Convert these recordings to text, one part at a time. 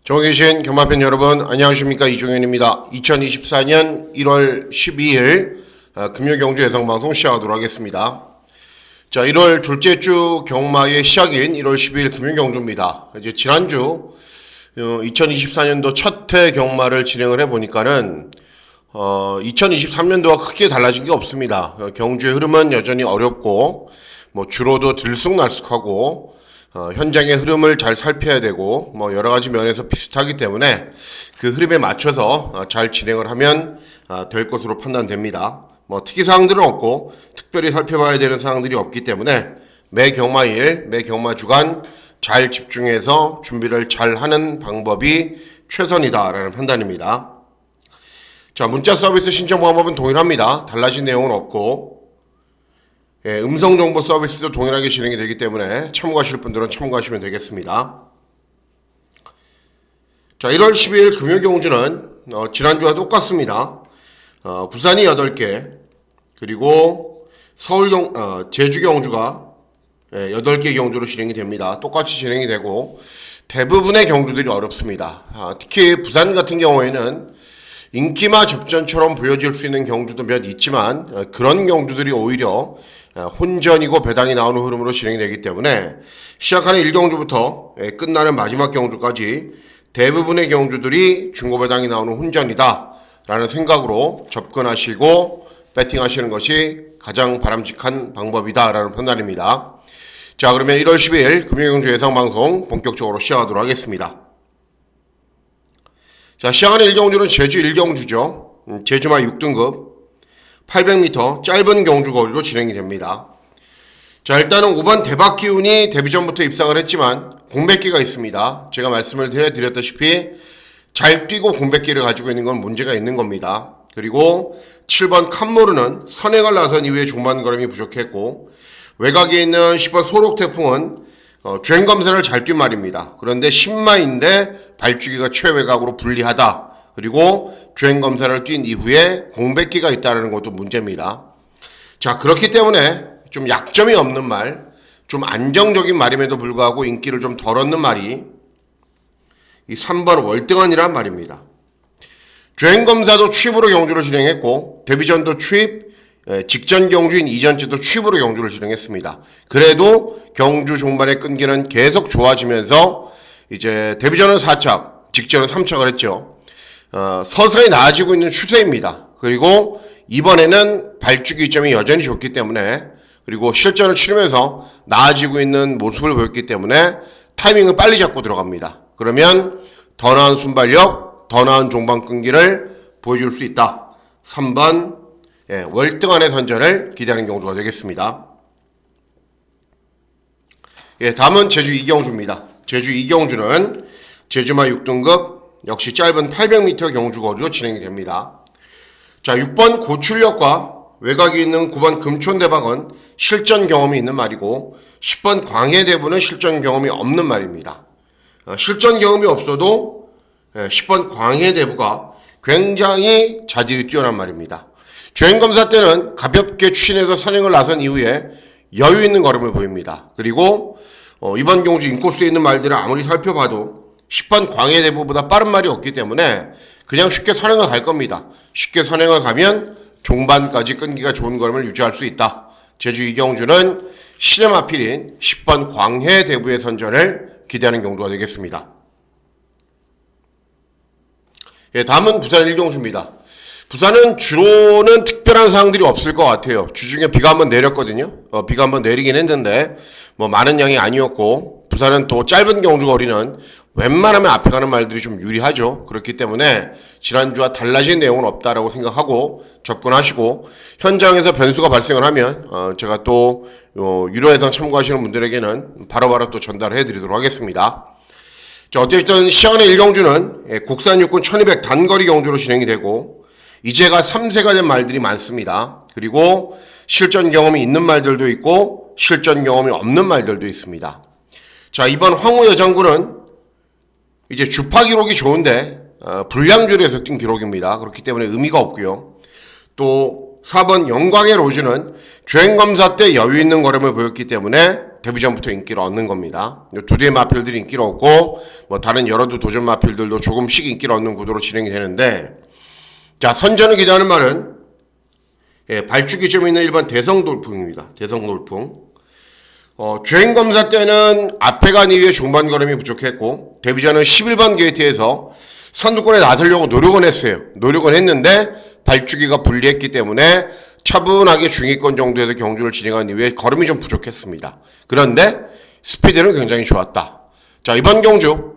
전국에 계신 경마팬 여러분 안녕하십니까, 이종현입니다. 2024년 1월 12일 금요경주 예상방송 시작하도록 하겠습니다. 자, 1월 둘째 주 경마의 시작인 1월 12일 금요경주입니다. 이제 지난주 2024년도 첫 해 경마를 진행을 해보니까는 2023년도와 크게 달라진 게 없습니다. 경주의 흐름은 여전히 어렵고 주로도 들쑥날쑥하고 현장의 흐름을 잘 살펴야 되고 여러 가지 면에서 비슷하기 때문에 그 흐름에 맞춰서 잘 진행을 하면 될 것으로 판단됩니다. 특이사항들은 없고 특별히 살펴봐야 되는 사항들이 없기 때문에 매 경마일, 매 경마 주간 잘 집중해서 준비를 잘 하는 방법이 최선이다라는 판단입니다. 자, 문자 서비스 신청 방법은 동일합니다. 달라진 내용은 없고 음성정보 서비스도 동일하게 진행이 되기 때문에 참고하실 분들은 참고하시면 되겠습니다. 자, 1월 12일 금요경주는 지난주와 똑같습니다. 부산이 8개, 그리고 제주 경주가 8개 경주로 진행이 됩니다. 똑같이 진행이 되고 대부분의 경주들이 어렵습니다. 특히 부산 같은 경우에는 인기마 접전처럼 보여질 수 있는 경주도 몇 있지만 그런 경주들이 오히려 혼전이고 배당이 나오는 흐름으로 진행이 되기 때문에 시작하는 1경주부터 끝나는 마지막 경주까지 대부분의 경주들이 중고배당이 나오는 혼전이다 라는 생각으로 접근하시고 배팅하시는 것이 가장 바람직한 방법이다 라는 판단입니다. 자, 그러면 1월 12일 금요경주 예상방송 본격적으로 시작하도록 하겠습니다. 자, 시작하는 1경주는 제주 1경주죠. 제주마 6등급 800m 짧은 경주 거리로 진행이 됩니다. 자, 일단은 5번 대박기운이 데뷔전부터 입상을 했지만 공백기가 있습니다. 제가 말씀을 드렸다시피 잘 뛰고 공백기를 가지고 있는 건 문제가 있는 겁니다. 그리고 7번 칸모르는 선행을 나선 이후에 종반 걸음이 부족했고, 외곽에 있는 10번 소록태풍은 주행 검사를 잘 뛴 말입니다. 그런데 10마인데 발주기가 최외곽으로 불리하다. 그리고 주행 검사를 뛴 이후에 공백기가 있다는 것도 문제입니다. 자, 그렇기 때문에 좀 약점이 없는 말, 좀 안정적인 말임에도 불구하고 인기를 좀 덜 얻는 말이 이 3번 월등한이란 말입니다. 주행 검사도 취입으로 경주를 진행했고 데뷔전도 취입, 직전 경주인 이전주도 취입으로 경주를 진행했습니다. 그래도 경주 종반의 끈기는 계속 좋아지면서 이제 데뷔전은 4착, 직전은 3착을 했죠. 서서히 나아지고 있는 추세입니다. 그리고 이번에는 발주기 이점이 여전히 좋기 때문에, 그리고 실전을 치르면서 나아지고 있는 모습을 보였기 때문에 타이밍을 빨리 잡고 들어갑니다. 그러면 더 나은 순발력, 더 나은 종반 끈기를 보여줄 수 있다. 3번 월등한의 선전을 기대하는 경주가 되겠습니다. 다음은 제주 2경주입니다. 제주 2경주는 제주마 6등급 역시 짧은 800m 경주 거리로 진행이 됩니다. 자, 6번 고출력과 외곽이 있는 9번 금촌대박은 실전 경험이 있는 말이고 10번 광해대부는 실전 경험이 없는 말입니다. 실전 경험이 없어도 10번 광해대부가 굉장히 자질이 뛰어난 말입니다. 주행검사 때는 가볍게 추진해서 선행을 나선 이후에 여유 있는 걸음을 보입니다. 그리고 이번 경주 인코스에 있는 말들을 아무리 살펴봐도 10번 광해대부보다 빠른 말이 없기 때문에 그냥 쉽게 선행을 갈 겁니다. 쉽게 선행을 가면 종반까지 끈기가 좋은 걸음을 유지할 수 있다. 제주 2경주는 시네마필인 10번 광해대부의 선전을 기대하는 경주가 되겠습니다. 다음은 부산 1경주입니다. 부산은 주로는 특별한 사항들이 없을 것 같아요. 주중에 비가 한번 내렸거든요. 비가 한번 내리긴 했는데 많은 양이 아니었고, 부산은 또 짧은 경주 거리는 웬만하면 앞에 가는 말들이 좀 유리하죠. 그렇기 때문에 지난주와 달라진 내용은 없다라고 생각하고 접근하시고, 현장에서 변수가 발생을 하면 제가 또 유료 예상 참고하시는 분들에게는 바로바로 또 전달해 드리도록 하겠습니다. 자, 어쨌든 시작하는 1경주는 국산 육군 1200 단거리 경주로 진행이 되고 이제가 3세가 된 말들이 많습니다. 그리고 실전 경험이 있는 말들도 있고 실전 경험이 없는 말들도 있습니다. 자, 이번 황우 여장군은 이제 주파 기록이 좋은데 불량줄에서 뛴 기록입니다. 그렇기 때문에 의미가 없고요. 또 4번 영광의 로즈는 주행검사 때 여유 있는 걸음을 보였기 때문에 데뷔전부터 인기를 얻는 겁니다. 두 대의 마필들이 인기를 얻고 뭐 다른 여러 도전 마필들도 조금씩 인기를 얻는 구도로 진행이 되는데, 자, 선전을 기대하는 말은 발주기점에 있는 일반 대성돌풍입니다. 대성돌풍. 주행검사 때는 앞에 간 이후에 중반 걸음이 부족했고, 데뷔전은 11번 게이트에서 선두권에 나서려고 노력은 했어요. 노력은 했는데 발주기가 불리했기 때문에 차분하게 중위권 정도에서 경주를 진행한 이후에 걸음이 좀 부족했습니다. 그런데 스피드는 굉장히 좋았다. 자, 이번 경주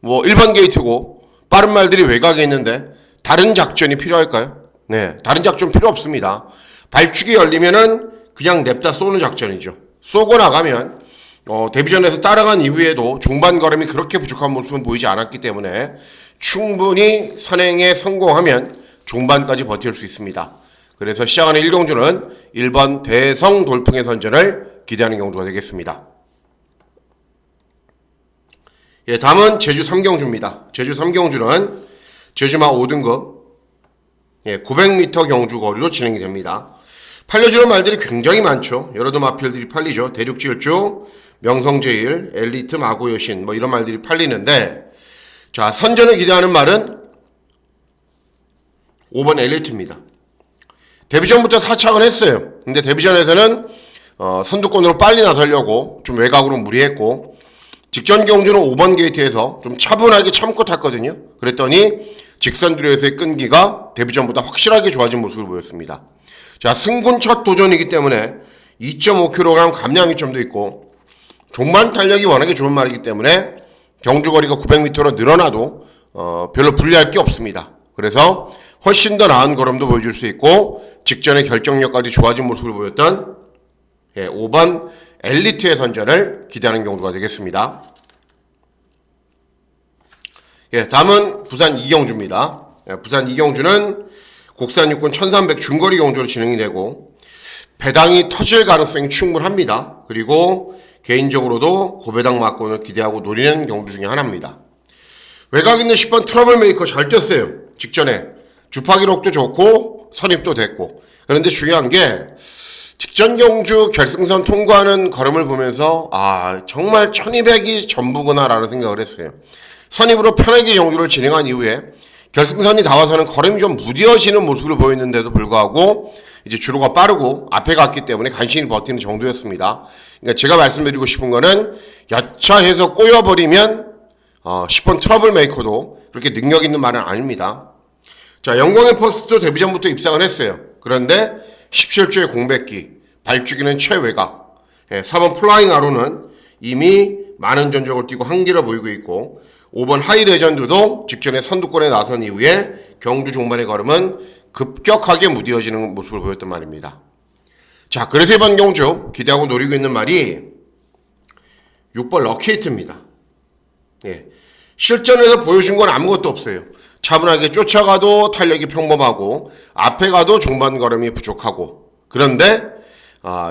뭐 1번 게이트고 빠른 말들이 외곽에 있는데 다른 작전이 필요할까요? 네, 다른 작전 필요 없습니다. 발주기 열리면은 그냥 냅다 쏘는 작전이죠. 쏘고 나가면 데뷔전에서 따라간 이후에도 중반 걸음이 그렇게 부족한 모습은 보이지 않았기 때문에 충분히 선행에 성공하면 중반까지 버틸 수 있습니다. 그래서 시작하는 1경주는 1번 대성 돌풍의 선전을 기대하는 경주가 되겠습니다. 예, 다음은 제주 3경주입니다. 제주 3경주는 제주마 5등급 900m 경주 거리로 진행이 됩니다. 팔려주는 말들이 굉장히 많죠. 여러 마필들이 팔리죠. 대륙질주, 명성제일, 엘리트, 마고여신 뭐 이런 말들이 팔리는데, 자, 선전을 기대하는 말은 5번 엘리트입니다. 데뷔전부터 사착을 했어요. 근데 데뷔전에서는 선두권으로 빨리 나서려고 좀 외곽으로 무리했고, 직전 경주는 5번 게이트에서 좀 차분하게 참고 탔거든요. 그랬더니 직선 두레에서의 끈기가 데뷔전보다 확실하게 좋아진 모습을 보였습니다. 자, 승군 첫 도전이기 때문에 2.5kg 감량이점도 있고 종반 탄력이 워낙에 좋은 말이기 때문에 경주거리가 900m로 늘어나도 별로 불리할 게 없습니다. 그래서 훨씬 더 나은 걸음도 보여줄 수 있고 직전의 결정력까지 좋아진 모습을 보였던 5번 엘리트의 선전을 기대하는 경주가 되겠습니다. 예, 다음은 부산 2경주입니다. 부산 2경주는 국산 육군 1300 중거리 경주로 진행이 되고 배당이 터질 가능성이 충분합니다. 그리고 개인적으로도 고배당 막권을 기대하고 노리는 경주 중에 하나입니다. 외곽 있는 10번 트러블 메이커 잘 뛰었어요. 직전에 주파 기록도 좋고 선입도 됐고. 그런데 중요한 게 직전 경주 결승선 통과하는 걸음을 보면서 정말 1200이 전부구나라는 생각을 했어요. 선입으로 편하게 경주를 진행한 이후에 결승선이 나와서는 걸음이 좀 무뎌지는 모습을 보였는데도 불구하고 이제 주로가 빠르고 앞에 갔기 때문에 간신히 버티는 정도였습니다. 그러니까 제가 말씀드리고 싶은 거는 여차해서 꼬여버리면 10번 트러블 메이커도 그렇게 능력 있는 말은 아닙니다. 자, 영광의 퍼스트도 데뷔전부터 입상을 했어요. 그런데 17주의 공백기, 발주기는 최외곽, 4번 플라잉 아로는 이미 많은 전적을 뛰고 한기를 보이고 있고 5번 하이 레전드도 직전에 선두권에 나선 이후에 경주 종반의 걸음은 급격하게 무뎌지는 모습을 보였단 말입니다. 자, 그래서 이번 경주 기대하고 노리고 있는 말이 6번 럭키히트입니다. 예, 실전에서 보여준 건 아무것도 없어요. 차분하게 쫓아가도 탄력이 평범하고 앞에 가도 중반 걸음이 부족하고, 그런데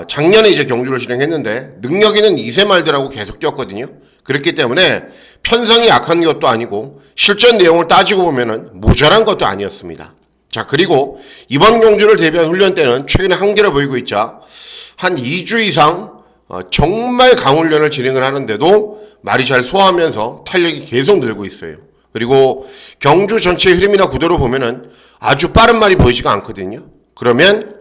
작년에 이제 경주를 진행했는데 능력 있는 이세말들하고 계속 뛰었거든요. 그렇기 때문에 편성이 약한 것도 아니고 실전 내용을 따지고 보면은 모자란 것도 아니었습니다. 자, 그리고 이번 경주를 대비한 훈련 때는 최근에 한계를 보이고 있자 한 2주 이상 정말 강훈련을 진행을 하는데도 말이 잘 소화하면서 탄력이 계속 늘고 있어요. 그리고 경주 전체의 흐름이나 구도를 보면은 아주 빠른 말이 보이지가 않거든요. 그러면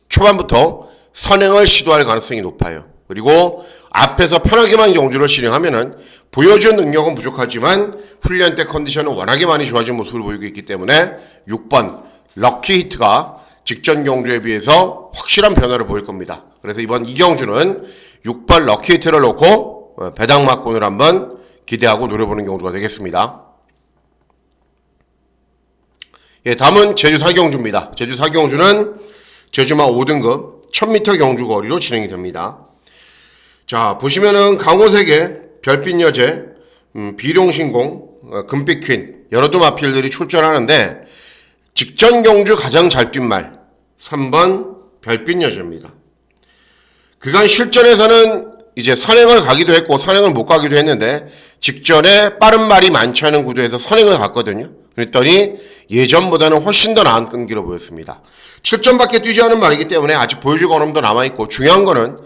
초반부터 선행을 시도할 가능성이 높아요. 그리고 앞에서 편하게만 경주를 진행하면은 보여준 능력은 부족하지만 훈련 때 컨디션은 워낙에 많이 좋아진 모습을 보이고 있기 때문에 6번 럭키 히트가 직전 경주에 비해서 확실한 변화를 보일 겁니다. 그래서 이번 이 경주는 6번 럭키 히트를 놓고 배당 막권을 한번 기대하고 노려보는 경주가 되겠습니다. 예, 다음은 제주 4경주입니다. 제주 4경주는 제주마 5등급 1000m 경주 거리로 진행이 됩니다. 자, 보시면은 강호세계, 별빛 여제, 비룡신공, 금빛 퀸 여러 도 마필들이 출전하는데 직전 경주 가장 잘 뛴 말 3번 별빛 여제입니다. 그간 실전에서는 이제 선행을 가기도 했고 선행을 못 가기도 했는데 직전에 빠른 말이 많지 않은 구도에서 선행을 갔거든요. 그랬더니 예전보다는 훨씬 더 나은 끈기로 보였습니다. 7점밖에 뛰지 않은 말이기 때문에 아직 보여줄 걸음도 남아있고 중요한 거는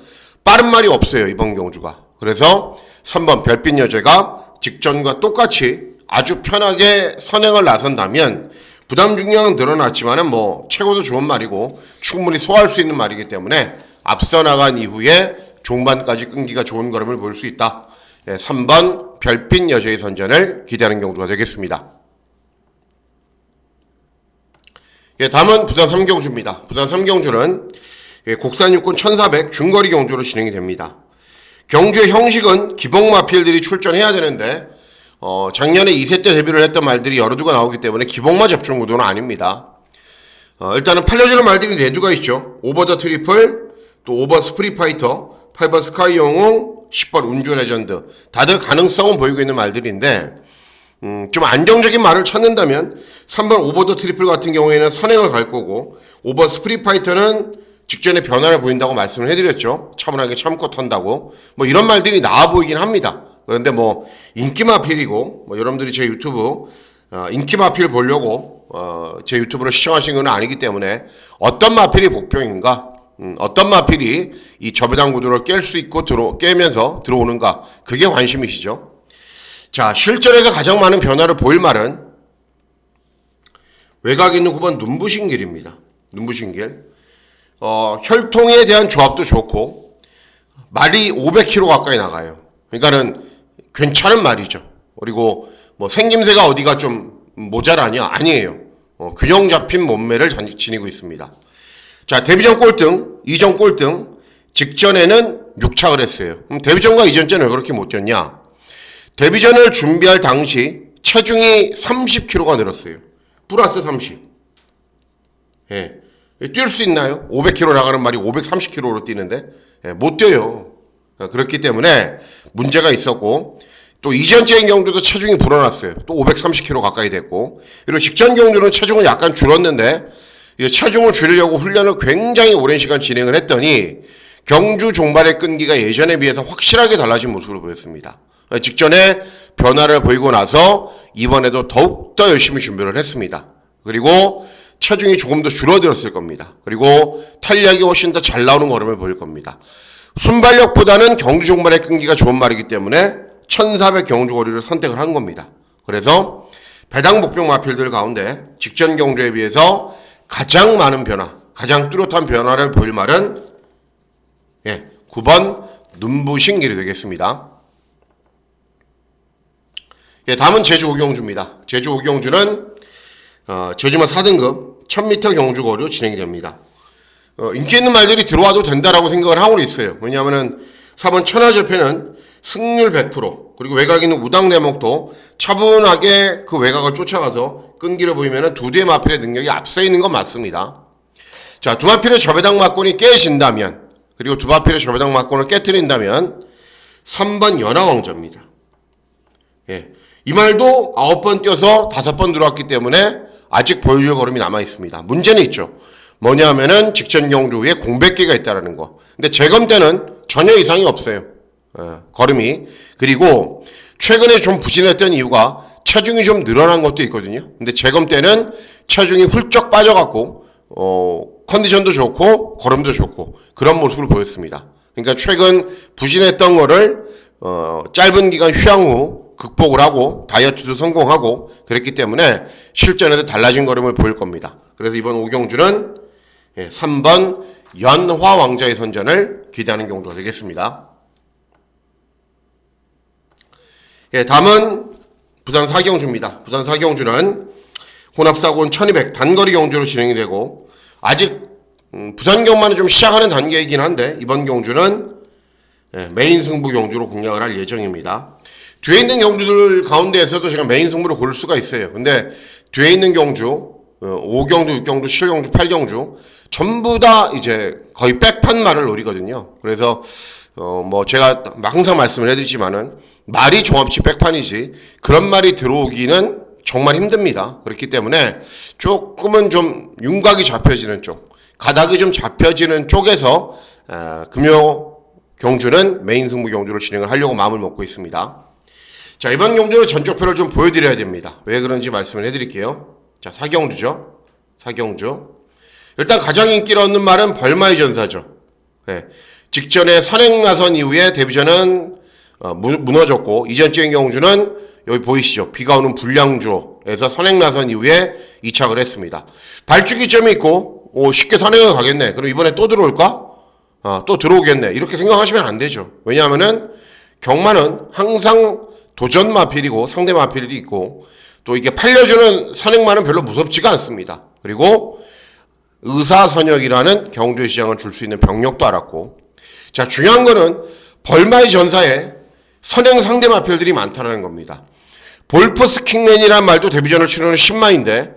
빠른 말이 없어요, 이번 경주가. 그래서 3번 별빛 여제가 직전과 똑같이 아주 편하게 선행을 나선다면 부담 중량은 늘어났지만은 뭐 최고도 좋은 말이고 충분히 소화할 수 있는 말이기 때문에 앞서 나간 이후에 종반까지 끈기가 좋은 걸음을 보일 수 있다. 3번 별빛 여제의 선전을 기대하는 경주가 되겠습니다. 다음은 부산 3경주입니다. 부산 3경주는 국산 육군 1400 중거리 경주로 진행이 됩니다. 경주의 형식은 기복 마필들이 출전해야 되는데 작년에 2세 때 데뷔를 했던 말들이 여러 두가 나오기 때문에 기복마 접종 구도는 아닙니다. 일단은 팔려주는 말들이 4두가 있죠. 5번 더 트리플, 또 5번 스프릿파이터, 8번 스카이 영웅, 10번 운주 레전드. 다들 가능성은 보이고 있는 말들인데 좀 안정적인 말을 찾는다면 3번 5번 더 트리플 같은 경우에는 선행을 갈 거고 5번 스프릿파이터는 직전에 변화를 보인다고 말씀을 해드렸죠. 차분하게 참고 탄다고. 뭐 이런 말들이 나와 보이긴 합니다. 그런데 뭐 인기 마필이고 뭐 여러분들이 제 유튜브 인기 마필 보려고 제 유튜브를 시청하신 건 아니기 때문에 어떤 마필이 복병인가, 어떤 마필이 이 저배당 구도를 깰 수 있고 깨면서 들어오는가, 그게 관심이시죠. 자, 실전에서 가장 많은 변화를 보일 말은 외곽에 있는 9번 눈부신길입니다. 눈부신길. 혈통에 대한 조합도 좋고 말이 500km 가까이 나가요. 그러니까는 괜찮은 말이죠. 그리고 뭐 생김새가 어디가 좀 모자라냐? 아니에요. 균형 잡힌 몸매를 지니고 있습니다. 자, 데뷔전 꼴등, 이전 꼴등, 직전에는 6착을 했어요. 그럼 데뷔전과 이전전은 왜 그렇게 못 뛰었냐? 데뷔전을 준비할 당시 체중이 30kg가 늘었어요. 플러스 30. 예. 뛸 수 있나요? 500km 나가는 말이 530km로 뛰는데 못 뛰어요. 그렇기 때문에 문제가 있었고 또 이전적인 경주도 체중이 불어났어요. 또 530km 가까이 됐고 그리고 직전 경주는 체중은 약간 줄었는데 체중을 줄이려고 훈련을 굉장히 오랜 시간 진행을 했더니 경주 종반의 끈기가 예전에 비해서 확실하게 달라진 모습을 보였습니다. 직전에 변화를 보이고 나서 이번에도 더욱더 열심히 준비를 했습니다. 그리고 체중이 조금 더 줄어들었을 겁니다. 그리고 탄력이 훨씬 더 잘 나오는 걸음을 보일 겁니다. 순발력보다는 경주 종반의 끈기가 좋은 말이기 때문에 1400 경주거리를 선택을 한 겁니다. 그래서 배당 복병 마필들 가운데 직전 경주에 비해서 가장 많은 변화, 가장 뚜렷한 변화를 보일 말은 9번 눈부신 길이 되겠습니다. 다음은 제주 5경주입니다. 제주 5경주는 제주마 4등급 1000m 경주거리로 진행이 됩니다. 인기 있는 말들이 들어와도 된다라고 생각을 하고 있어요. 왜냐하면은 4번 천하절패는 승률 100%, 그리고 외곽에 있는 우당 대목도 차분하게 그 외곽을 쫓아가서 끈기를 보이면은 두 대의 마필의 능력이 앞서 있는 건 맞습니다. 자, 두 마필의 저배당 막권이 깨진다면, 그리고 두 마필의 저배당 막권을 깨트린다면 3번 연하왕자입니다. 이 말도 9번 뛰어서 5번 들어왔기 때문에 아직 보여줄 걸음이 남아 있습니다. 문제는 있죠. 뭐냐 하면은 직전 경주 후에 공백기가 있다라는 거. 근데 재검 때는 전혀 이상이 없어요. 걸음이. 그리고 최근에 좀 부진했던 이유가 체중이 좀 늘어난 것도 있거든요. 근데 재검 때는 체중이 훌쩍 빠져갖고 컨디션도 좋고 걸음도 좋고 그런 모습을 보였습니다. 그러니까 최근 부진했던 거를 짧은 기간 휴양 후 극복을 하고 다이어트도 성공하고 그랬기 때문에 실전에서 달라진 걸음을 보일 겁니다. 그래서 이번 5경주는 3번 연화왕자의 선전을 기대하는 경주가 되겠습니다. 다음은 부산 4경주입니다. 부산 4경주는 혼합사고는 1200 단거리 경주로 진행이 되고 아직 부산 경마는 좀 시작하는 단계이긴 한데 이번 경주는 메인 승부 경주로 공략을 할 예정입니다. 뒤에 있는 경주들 가운데에서도 제가 메인 승부를 고를 수가 있어요. 근데 뒤에 있는 경주 5경주, 6경주, 7경주, 8경주 전부 다 이제 거의 백판 말을 노리거든요. 그래서 뭐 제가 항상 말씀을 해드리지만은 말이 종합치 백판이지 그런 말이 들어오기는 정말 힘듭니다. 그렇기 때문에 조금은 좀 윤곽이 잡혀지는 쪽, 가닥이 좀 잡혀지는 쪽에서 금요 경주는 메인 승부 경주를 진행을 하려고 마음을 먹고 있습니다. 자, 이번 경주는 전적표를 좀 보여드려야 됩니다. 왜 그런지 말씀을 해드릴게요. 자, 4경주죠. 4경주. 일단 가장 인기를 얻는 말은 벌마의 전사죠. 예. 직전에 선행 나선 이후에 데뷔전은 무너졌고 이전적인 경주는 여기 보이시죠? 비가 오는 불량주로에서 선행 나선 이후에 이착을 했습니다. 발주기점이 있고 쉽게 선행을 가겠네. 그럼 이번에 또 들어올까? 또 들어오겠네. 이렇게 생각하시면 안 되죠. 왜냐하면은 경마는 항상 도전 마필이고 상대 마필이 있고 또 이게 팔려주는 선행만은 별로 무섭지가 않습니다. 그리고 의사선역이라는 경주의 시장을 줄 수 있는 병력도 알았고, 자, 중요한 거는 벌마의 전사에 선행 상대 마필들이 많다는 겁니다. 볼프스 킹맨이란 말도 데뷔전을 치르는 신마인데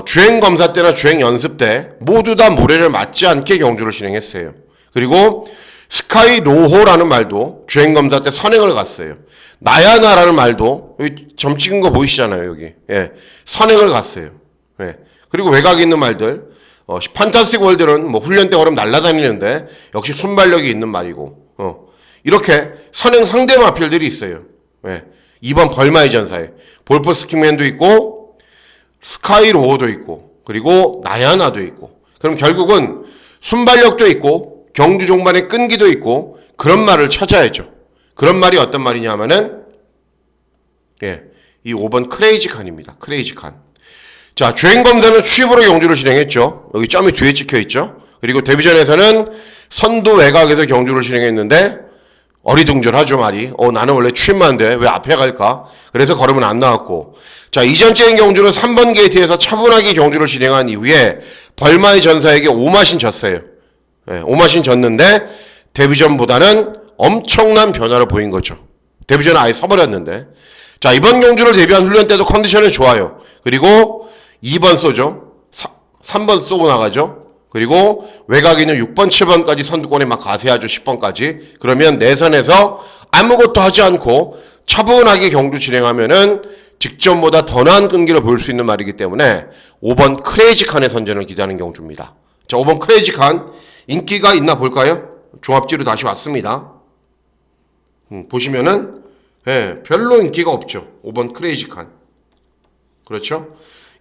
주행 검사 때나 주행 연습 때 모두 다 모래를 맞지 않게 경주를 진행했어요. 그리고 스카이 로호라는 말도 주행 검사 때 선행을 갔어요. 나야나라는 말도 여기 점 찍은 거 보이시잖아요, 여기. 예, 선행을 갔어요. 예. 그리고 외곽에 있는 말들 판타스틱 월드는 뭐 훈련 때 그럼 날아다니는데 역시 순발력이 있는 말이고 이렇게 선행 상대 마필들이 있어요. 예. 이번 벌마의 전사에 볼퍼스 킹맨도 있고 스카이 로어도 있고 그리고 나야나도 있고 그럼 결국은 순발력도 있고 경주 종반의 끈기도 있고 그런 말을 찾아야죠. 그런 말이 어떤 말이냐면은 이 5번 크레이지 칸입니다. 크레이지 칸. 자, 주행검사는 추입으로 경주를 진행했죠. 여기 점이 뒤에 찍혀 있죠. 그리고 데뷔전에서는 선두 외곽에서 경주를 진행했는데 어리둥절하죠, 말이. 나는 원래 추입만데 왜 앞에 갈까? 그래서 걸으면 안 나왔고. 자, 이전적인 경주는 3번 게이트에서 차분하게 경주를 진행한 이후에 벌마의 전사에게 오마신 졌어요. 오마신 졌는데 데뷔전보다는 엄청난 변화를 보인 거죠. 데뷔전은 아예 서버렸는데. 자, 이번 경주를 대비한 훈련 때도 컨디션이 좋아요. 그리고 2번 쏘죠. 3번 쏘고 나가죠. 그리고 외곽에 있는 6번, 7번까지 선두권에 막 가세하죠. 10번까지. 그러면 내선에서 아무것도 하지 않고 차분하게 경주 진행하면은 직전보다 더 나은 끈기를 보일 수 있는 말이기 때문에 5번 크레이지 칸의 선전을 기대하는 경주입니다. 자, 5번 크레이지 칸 인기가 있나 볼까요? 종합지로 다시 왔습니다. 보시면은 별로 인기가 없죠. 5번 크레이지 칸. 그렇죠?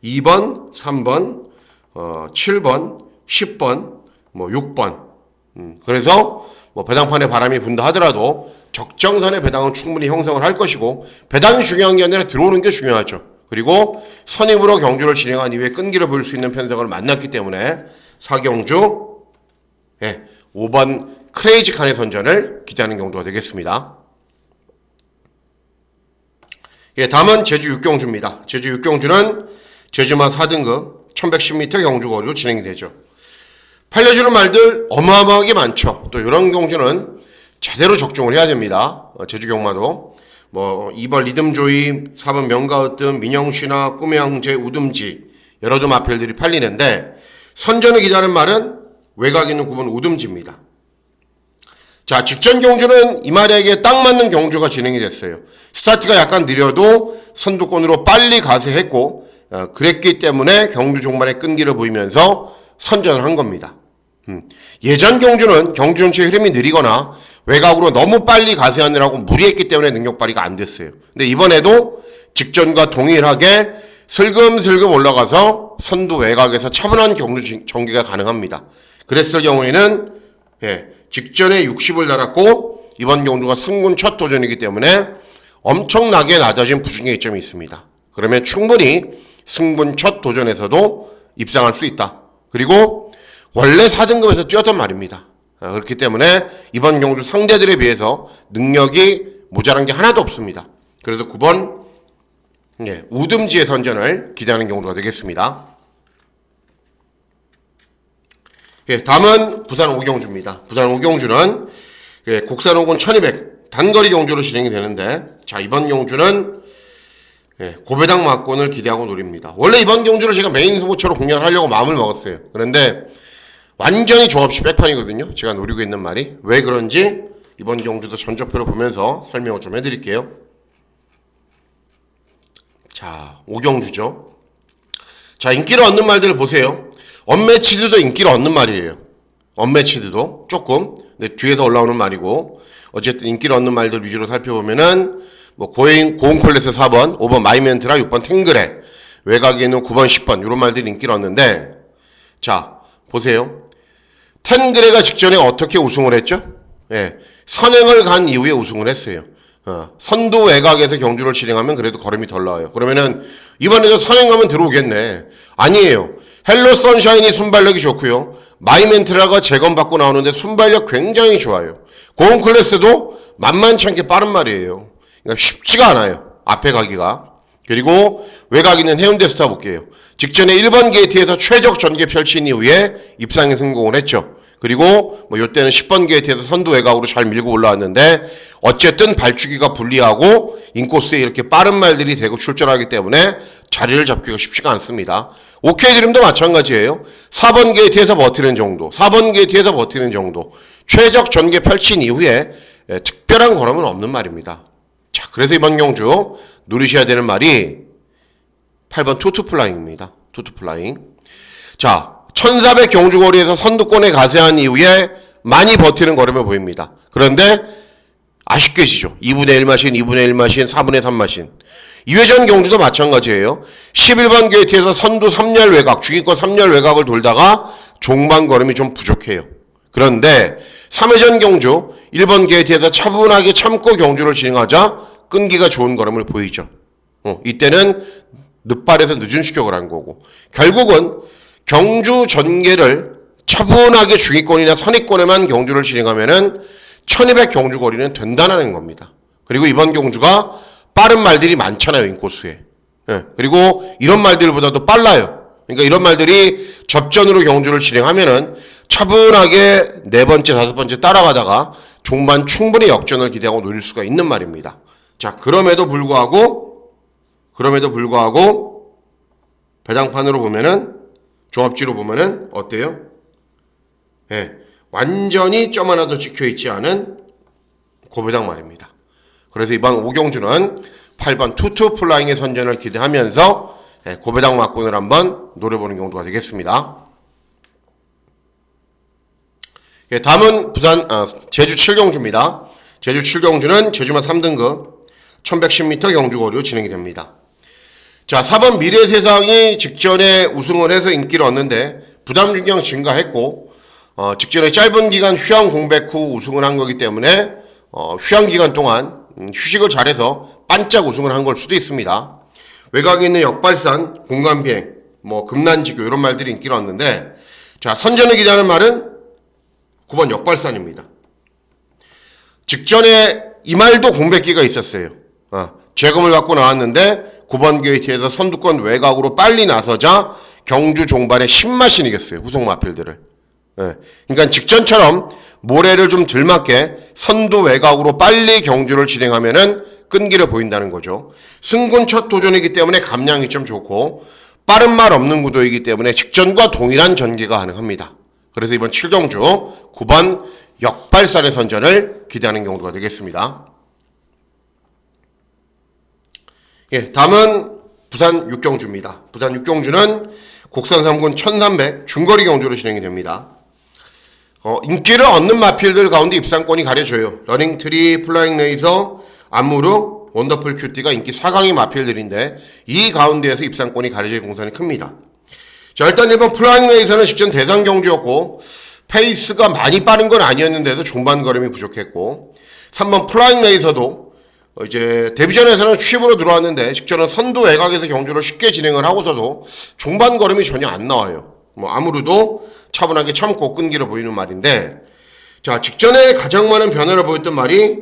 2번, 3번, 7번, 10번, 6번. 그래서 배당판에 바람이 분다 하더라도 적정선의 배당은 충분히 형성을 할 것이고 배당이 중요한 게 아니라 들어오는 게 중요하죠. 그리고 선입으로 경주를 진행한 이후에 끈기를 보일 수 있는 편성을 만났기 때문에 사경주 5번 크레이지 칸의 선전을 기대하는 경주가 되겠습니다. 다음은 제주 6경주입니다. 제주 6경주는 제주마 4등급 1110m 경주거리로 진행이 되죠. 팔려주는 말들 어마어마하게 많죠. 또 이런 경주는 제대로 적중을 해야 됩니다. 제주 경마도 2번 리듬조이, 4번 명가으뜸, 민영신화, 꿈의 형제, 우듬지 여러 좀 마필들이 팔리는데 선전을 기대하는 말은 외곽에 있는 9번 우듬지입니다. 자, 직전 경주는 이 말에게 딱 맞는 경주가 진행이 됐어요. 스타트가 약간 느려도 선두권으로 빨리 가세했고 그랬기 때문에 경주 종반의 끈기를 보이면서 선전을 한 겁니다. 예전 경주는 경주 전체의 흐름이 느리거나 외곽으로 너무 빨리 가세하느라고 무리했기 때문에 능력 발휘가 안 됐어요. 근데 이번에도 직전과 동일하게 슬금슬금 올라가서 선두 외곽에서 차분한 경주 전개가 가능합니다. 그랬을 경우에는 직전에 60을 달았고 이번 경주가 승군 첫 도전이기 때문에 엄청나게 낮아진 부중의 이점이 있습니다. 그러면 충분히 승군 첫 도전에서도 입상할 수 있다. 그리고 원래 4등급에서 뛰었단 말입니다. 그렇기 때문에 이번 경주 상대들에 비해서 능력이 모자란 게 하나도 없습니다. 그래서 9번 우듬지의 선전을 기대하는 경주가 되겠습니다. 다음은 부산 5경주입니다. 부산 5경주는 국산 5군 1200 단거리 경주로 진행이 되는데 자, 이번 경주는 고배당 막권을 기대하고 노립니다. 원래 이번 경주를 제가 메인 소모처로 공략을 하려고 마음을 먹었어요. 그런데 완전히 조합시 백판이거든요. 제가 노리고 있는 말이. 왜 그런지 이번 경주도 전적표를 보면서 설명을 좀 해드릴게요. 자, 5경주죠. 자, 인기를 얻는 말들을 보세요. 언매치드도 인기를 얻는 말이에요. 언매치드도 조금 뒤에서 올라오는 말이고 어쨌든 인기를 얻는 말들 위주로 살펴보면은 고운콜레스 4번, 5번 마이멘트라, 6번 탱그레, 외곽에 있는 9번, 10번 이런 말들이 인기를 얻는데 자, 보세요. 텐그레가 직전에 어떻게 우승을 했죠? 예, 선행을 간 이후에 우승을 했어요. 선두 외곽에서 경주를 진행하면 그래도 걸음이 덜 나와요. 그러면은 이번에도 선행하면 들어오겠네. 아니에요. 헬로 선샤인이 순발력이 좋고요. 마이멘트라가 재검받고 나오는데 순발력 굉장히 좋아요. 고온 클래스도 만만치 않게 빠른 말이에요. 그러니까 쉽지가 않아요. 앞에 가기가. 그리고 외곽 있는 해운대 스타 볼게요. 직전에 1번 게이트에서 최적 전개 펼친 이후에 입상에 성공을 했죠. 그리고 뭐 요때는 10번 게이트에서 선두 외곽으로 잘 밀고 올라왔는데 어쨌든 발주기가 불리하고 인코스에 이렇게 빠른 말들이 대고 출전하기 때문에 자리를 잡기가 쉽지가 않습니다. 오케이 드림도 마찬가지예요. 4번 게이트에서 버티는 정도, 4번 게이트에서 버티는 정도 최적 전개 펼친 이후에 특별한 걸음은 없는 말입니다. 자, 그래서 이번 경주 누리셔야 되는 말이 8번 투투플라잉입니다. 투투플라잉. 자, 1400 경주거리에서 선두권에 가세한 이후에 많이 버티는 걸음을 보입니다. 그런데 아쉽게 지죠. 2분의 1 마신, 2분의 1 마신, 4분의 3 마신. 2회전 경주도 마찬가지예요. 11번 게이트에서 선두 3열 외곽, 주기권 3열 외곽을 돌다가 종반 걸음이 좀 부족해요. 그런데 3회전 경주 1번 게이트에서 차분하게 참고 경주를 진행하자 끈기가 좋은 걸음을 보이죠. 이때는 늦발에서 늦은 추격을 한 거고 결국은 경주 전개를 차분하게 주기권이나 선의권에만 경주를 진행하면은 1200 경주 거리는 된다는 겁니다. 그리고 이번 경주가 빠른 말들이 많잖아요, 인코스에. 예, 그리고 이런 말들보다도 빨라요. 그러니까 이런 말들이 접전으로 경주를 진행하면은 차분하게 네 번째, 다섯 번째 따라가다가 종반 충분히 역전을 기대하고 노릴 수가 있는 말입니다. 자, 그럼에도 불구하고 배당판으로 보면은 종합지로 보면은 어때요? 예, 완전히 점 하나도 찍혀있지 않은 고배당 말입니다. 그래서 이번 5경주는 8번 투투 플라잉의 선전을 기대하면서 고배당 막군을 한번 노려보는 경우가 되겠습니다. 예, 다음은 제주 7경주입니다. 제주 7경주는 제주마 3등급 1110m 경주거리로 진행이 됩니다. 자, 4번 미래세상이 직전에 우승을 해서 인기를 얻는데 부담 중량 증가했고 직전에 짧은 기간 휴양 공백 후 우승을 한 거기 때문에 휴양 기간 동안 휴식을 잘해서 반짝 우승을 한 걸 수도 있습니다. 외곽에 있는 역발산, 공간비행, 금난지교 이런 말들이 인기를 얻는데 자, 선전을 기대하는 말은 9번 역발산입니다. 직전에 이 말도 공백기가 있었어요. 재검을 받고 나왔는데 9번 게이트에서 선두권 외곽으로 빨리 나서자 경주 종반에 신맛이 이겼어요. 후속 마필들을. 그러니까 직전처럼 모래를 좀 덜 맞게 선두 외곽으로 빨리 경주를 진행하면은 끈기를 보인다는 거죠. 승군 첫 도전이기 때문에 감량이 좀 좋고 빠른 말 없는 구도이기 때문에 직전과 동일한 전개가 가능합니다. 그래서 이번 7경주 9번 역발산의 선전을 기대하는 경우가 되겠습니다. 예, 다음은 부산 6경주입니다. 부산 6경주는 곡산 3군 1300 중거리 경주로 진행이 됩니다. 인기를 얻는 마필들 가운데 입상권이 가려져요. 러닝트리, 플라잉 레이서, 안무르, 원더풀 큐티가 인기 4강의 마필들인데 이 가운데에서 입상권이 가려질 공산이 큽니다. 자, 일단 1번 플라잉 레이서는 직전 대상 경주였고 페이스가 많이 빠른 건 아니었는데도 종반 걸음이 부족했고 3번 플라잉 레이서도 이제 데뷔전에서는 취입으로 들어왔는데 직전은 선두 외곽에서 경주를 쉽게 진행을 하고서도 종반 걸음이 전혀 안 나와요. 아무래도 차분하게 참고 끈기를 보이는 말인데 자, 직전에 가장 많은 변화를 보였던 말이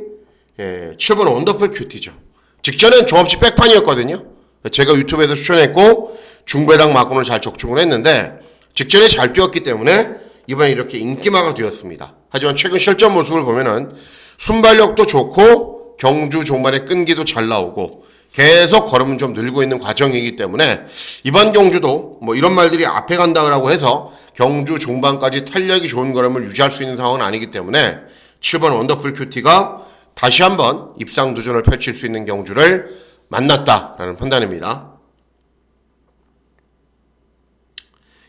7번 원더풀 큐티죠. 직전엔 종합식 백판이었거든요. 제가 유튜브에서 추천했고 중배당 막군을 잘 적중을 했는데 직전에 잘 뛰었기 때문에 이번에 이렇게 인기마가 되었습니다. 하지만 최근 실전 모습을 보면은 순발력도 좋고 경주 종반의 끈기도 잘 나오고 계속 걸음은 좀 늘고 있는 과정이기 때문에 이번 경주도 이런 말들이 앞에 간다고 해서 경주 종반까지 탄력이 좋은 걸음을 유지할 수 있는 상황은 아니기 때문에 7번 원더풀 큐티가 다시 한번 입상 도전을 펼칠 수 있는 경주를 만났다라는 판단입니다.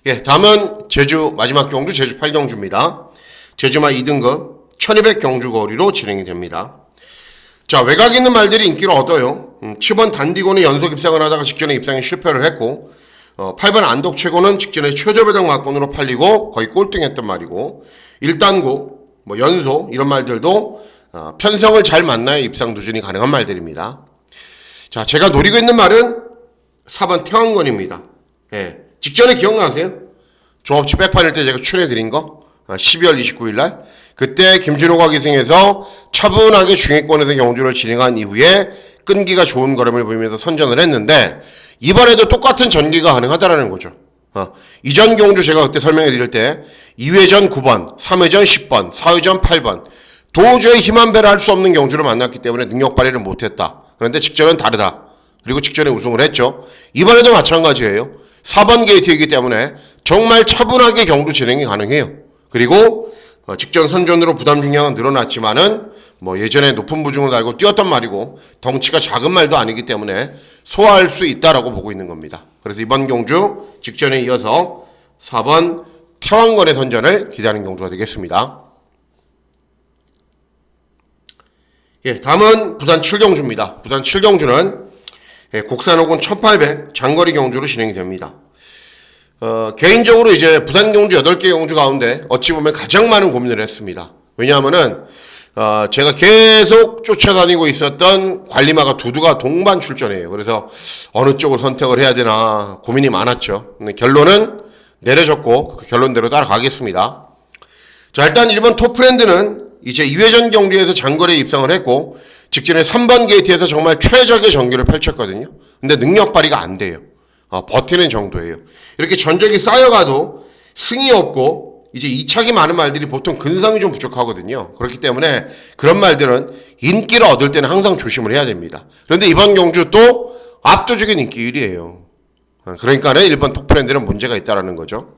예, 다음은 제주 마지막 경주 제주 8경주입니다. 제주마 2등급 1200 경주 거리로 진행이 됩니다. 자, 외곽 있는 말들이 인기를 얻어요. 7번 단디고는 연속 입상을 하다가 직전에 입상에 실패를 했고 8번 안독최고는 직전에 최저배당 막권으로 팔리고 거의 꼴등했던 말이고 일단고, 뭐 연소 이런 말들도 편성을 잘 만나야 입상 도전이 가능한 말들입니다. 자, 제가 노리고 있는 말은 4번 태왕건입니다. 예, 직전에 기억나세요? 종합치 백판일 때 제가 출해드린 거 12월 29일 날 그때 김준호가 기승해서 차분하게 중위권에서 경주를 진행한 이후에 끈기가 좋은 걸음을 보이면서 선전을 했는데 이번에도 똑같은 전기가 가능하다라는 거죠. 이전 경주 제가 그때 설명해 드릴 때 2회전 9번, 3회전 10번, 4회전 8번 도저히 힘한 배를 할 수 없는 경주를 만났기 때문에 능력 발휘를 못했다. 그런데 직전은 다르다. 그리고 직전에 우승을 했죠. 이번에도 마찬가지예요. 4번 게이트이기 때문에 정말 차분하게 경주 진행이 가능해요. 그리고 직전 선전으로 부담 중량은 늘어났지만은 뭐 예전에 높은 부중을 달고 뛰었단 말이고 덩치가 작은 말도 아니기 때문에 소화할 수 있다라고 보고 있는 겁니다. 그래서 이번 경주 직전에 이어서 4번 태왕건의 선전을 기대하는 경주가 되겠습니다. 예, 다음은 부산 7경주입니다. 부산 7경주는 곡산 호군 1800 장거리 경주로 진행이 됩니다. 개인적으로 이제 부산 경주 8개 경주 가운데 어찌 보면 가장 많은 고민을 했습니다. 왜냐하면은 제가 계속 쫓아다니고 있었던 관리마가 두두가 동반 출전해요. 그래서 어느 쪽을 선택을 해야 되나 고민이 많았죠. 근데 결론은 내려졌고 그 결론대로 따라가겠습니다. 자, 일단 1번 토프랜드는 이제 2회전 경주에서 장거리에 입상을 했고 직전에 3번 게이트에서 정말 최적의 전기를 펼쳤거든요. 근데 능력 발휘가 안 돼요. 버티는 정도예요. 이렇게 전적이 쌓여가도 승이 없고 이제 이착이 많은 말들이 보통 근성이 좀 부족하거든요. 그렇기 때문에 그런 말들은 인기를 얻을 때는 항상 조심을 해야 됩니다. 그런데 이번 경주 또 압도적인 인기 1위예요. 그러니까는 1번 톡프랜드는 문제가 있다라는 거죠.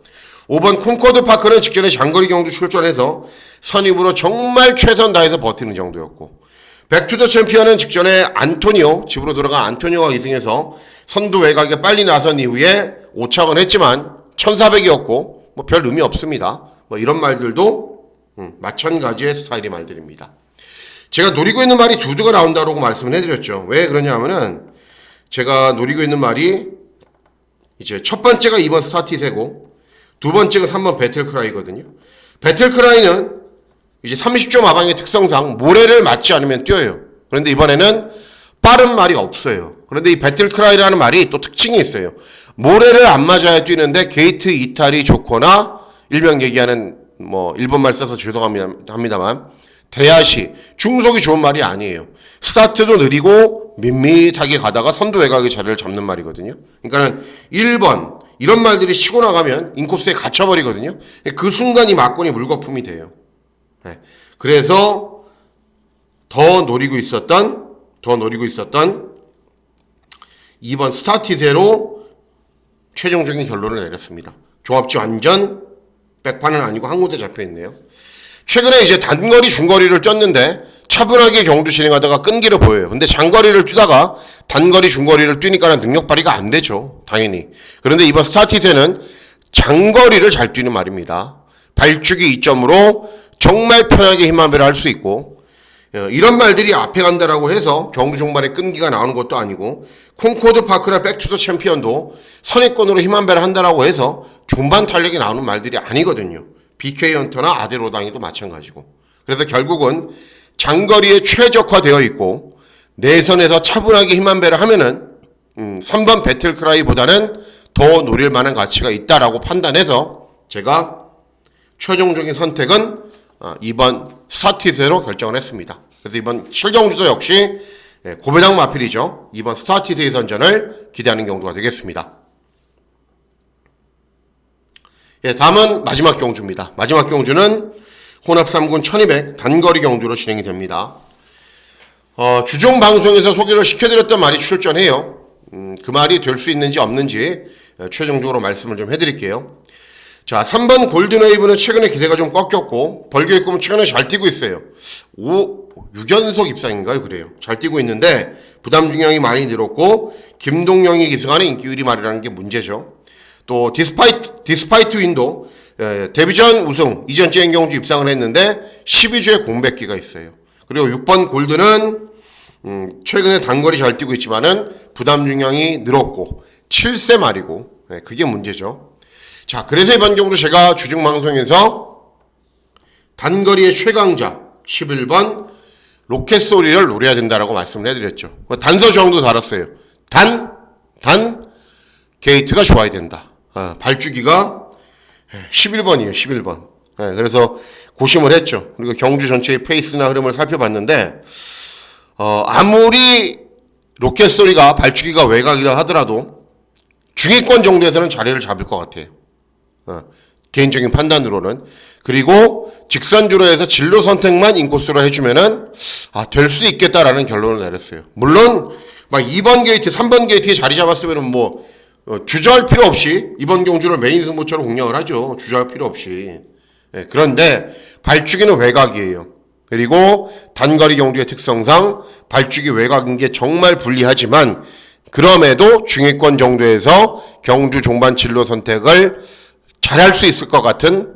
5번 콩코드 파크는 직전에 장거리 경주 출전해서 선입으로 정말 최선 다해서 버티는 정도였고 백투더 챔피언은 직전에 안토니오, 집으로 돌아간 안토니오가 기승해서 선두 외곽에 빨리 나선 이후에 5착은 했지만 1400이었고 뭐 별 의미 없습니다. 뭐 이런 말들도 마찬가지의 스타일의 말들입니다. 제가 노리고 있는 말이 두두가 나온다고 말씀을 해드렸죠. 왜 그러냐면은 제가 노리고 있는 말이 이제 첫 번째가 2번 스타티세고 두 번째가 3번 배틀크라이거든요. 배틀크라이는 이제 30조 마방의 특성상 모래를 맞지 않으면 뛰어요. 그런데 이번에는 빠른 말이 없어요. 그런데 이 배틀크라이라는 말이 또 특징이 있어요. 모래를 안 맞아야 뛰는데 게이트 이탈이 좋거나 일명 얘기하는 뭐 일본말 써서 죄송합니다만 대야시 중속이 좋은 말이 아니에요. 스타트도 느리고 밋밋하게 가다가 선두 외곽의 자리를 잡는 말이거든요. 그러니까는 1번 이런 말들이 치고 나가면 인코스에 갇혀버리거든요. 그 순간 이 막곤이 물거품이 돼요. 그래서 더 노리고 있었던 2번 스타티세로 최종적인 결론을 내렸습니다. 종합지 완전 백판은 아니고 한 군데 잡혀있네요. 최근에 이제 단거리 중거리를 뛰었는데 차분하게 경주 진행하다가 끈기를 보여요. 근데 장거리를 뛰다가 단거리 중거리를 뛰니까는 능력 발휘가 안 되죠. 당연히. 그런데 이번 스타티세는 장거리를 잘 뛰는 말입니다. 발주기 2점으로 정말 편하게 힘한배를 할 수 있고 이런 말들이 앞에 간다라고 해서 경주 종반에 끈기가 나오는 것도 아니고 콩코드 파크나 백투더 챔피언도 선입권으로 힘한배를 한다라고 해서 종반 탄력이 나오는 말들이 아니거든요. BK 헌터나 아데로당이도 마찬가지고 그래서 결국은 장거리에 최적화되어 있고 내선에서 차분하게 힘한배를 하면은 3번 배틀크라이보다는 더 노릴 만한 가치가 있다라고 판단해서 제가 최종적인 선택은 2번 스타티세로 결정을 했습니다. 그래서 이번 7경주도 역시 고배당 마필이죠. 2번 스타티세의 선전을 기대하는 경주가 되겠습니다. 예, 다음은 마지막 경주입니다. 마지막 경주는 혼합 3군 1200 단거리 경주로 진행이 됩니다. 주중 방송에서 소개를 시켜드렸던 말이 출전해요. 그 말이 될 수 있는지 없는지 최종적으로 말씀을 좀 해드릴게요. 자, 3번 골든웨이브는 최근에 기세가 좀 꺾였고 벌교의 꿈은 최근에 잘 뛰고 있어요. 6연속 입상인가요? 그래요. 잘 뛰고 있는데 부담 중량이 많이 늘었고 김동영이 기승하는 인기유리 말이라는 게 문제죠. 또 디스파이트 윈도 데뷔전 우승 이전 째인 경주 입상을 했는데 12주에 공백기가 있어요. 그리고 6번 골드는 최근에 단거리 잘 뛰고 있지만은 부담 중량이 늘었고 7세 말이고 그게 문제죠. 자, 그래서 이번 경우도 제가 주중 방송에서 단거리의 최강자 11번 로켓 소리를 노려야 된다라고 말씀을 해드렸죠. 단서 조항도 달았어요. 게이트가 좋아야 된다. 발주기가 11번이에요. 11번. 그래서 고심을 했죠. 그리고 경주 전체의 페이스나 흐름을 살펴봤는데 아무리 로켓 소리가 발주기가 외곽이라 하더라도 중위권 정도에서는 자리를 잡을 것 같아요. 개인적인 판단으로는. 그리고 직선주로 해서 진로 선택만 인코스로 해주면은 될 수 있겠다라는 결론을 내렸어요. 물론 막 2번 게이트, 3번 게이트에 자리 잡았으면은 뭐 주저할 필요 없이 이번 경주를 메인 승부처럼 공략을 하죠. 주저할 필요 없이. 그런데 발주기는 외곽이에요. 그리고 단거리 경주의 특성상 발주기 외곽인 게 정말 불리하지만 그럼에도 중위권 정도에서 경주 종반 진로 선택을 잘할 수 있을 것 같은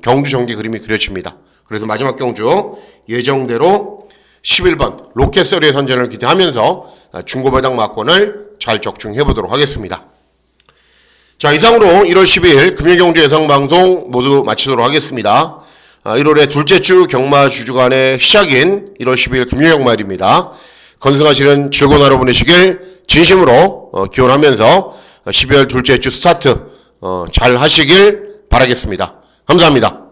경주 전개 그림이 그려집니다. 그래서 마지막 경주 예정대로 11번 로켓 소리의 선전을 기대하면서 중고배당 막권을 잘 적중해 보도록 하겠습니다. 자, 이상으로 1월 12일 금요경주 예상방송 모두 마치도록 하겠습니다. 1월의 둘째 주 경마 주주간의 시작인 1월 12일 금요일말입니다. 건승하시는 즐거운 하루 보내시길 진심으로 기원하면서 12월 둘째 주 스타트 잘 하시길 바라겠습니다. 감사합니다.